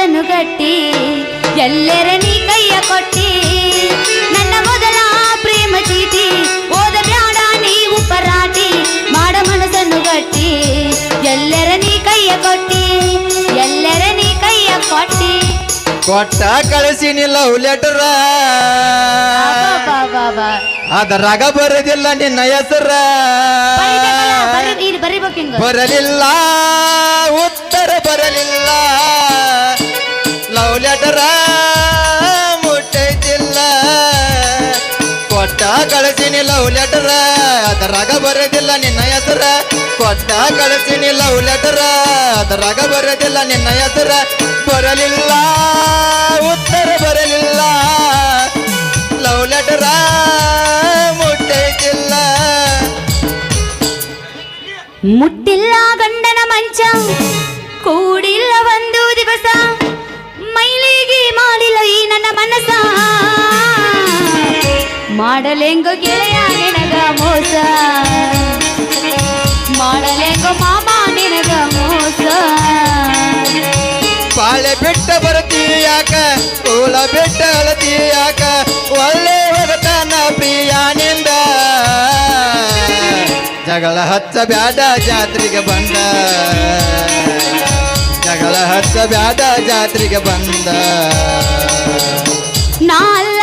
ಮನಸ್ಸನ್ನು ಗಟ್ಟಿ ಎಲ್ಲರ ನೀ ಕೈಯ ಕೊಟ್ಟಿ ನನ್ನ ಮೊದಲ ಪ್ರೇಮ ಚೀಟಿ ಓದ ಬ್ಯಾಡ ನೀವು ಪರಾಟಿ ಮಾಡ ಮನಸ್ಸನ್ನು ಗಟ್ಟಿ ಎಲ್ಲರ ನೀ ಕೈಯ ಕೊಟ್ಟಿ ಎಲ್ಲರ ನೀ ಕೈಯ ಕೊಟ್ಟಿ ಕೊಟ್ಟ ಕಳಿಸಿನಿ ಲವ್ ಲೆಟರ ಅದರಾಗ ಬರೋದಿಲ್ಲ ನಿನ್ನ ಹೆಸರ ಬರಲಿಲ್ಲ ಉತ್ತರ ಬರಲಿಲ್ಲ ಲವ್ ಲೆಟರ ಮುಟ್ಟೈತಿಲ್ಲ ಕೊಟ್ಟ ಕಳಿಸಿನಿ ಲವ್ ಲೆಟರ ಅದರಾಗ ಬರೋದಿಲ್ಲ ನಿನ್ನ ಹೆಸರ ಕೊಟ್ಟ ಕಳಿಸಿನಿ ಲವ್ ಲೆಟರ ಅದರಾಗ ಬರೋದಿಲ್ಲ ನಿನ್ನ ಹೆಸರ ಬರಲಿಲ್ಲ ಉತ್ತರ ಬರಲಿಲ್ಲ ಲವ್ ಲೆಟರ ಮುಟ್ಟೈತಿಲ್ಲ ಮುಟ್ಟಿಲ್ಲ ಗಂಡನ ಮಂಚ ಕೂಡಿಲ್ಲ ಒಂದು ದಿವಸ ಮೈಲಿಗೆ ಮಾಡಿಲ್ಲ ಈ ನನ್ನ ಮನಸ ಮಾಡಲೆಂಗೋ ಗೆಳೆಯ ನಿನಗ ಮೋಸ ಮಾಡಲೆಂಗೋ ಮಾಮ ನಿನಗ ಮೋಸ ಬಾಳೆ ಬಿಟ್ಟ ಬರ್ತೀಯಾಕ ಕೂಲ ಬಿಟ್ಟ ಅಳತೀಯಾಕ ಒಳ್ಳೆ ಹೊರತನ ಪ್ರಿಯಾನಿಂದ ಜಗಳ ಹಚ್ಚ ಬ್ಯಾಡ ಜಾತ್ರೆಗೆ ಬಂದ ಜಗಳ ಹಚ್ಚ ಬ್ಯಾಡ ಜಾತ್ರೆಗೆ ಬಂದ ನಾಲ್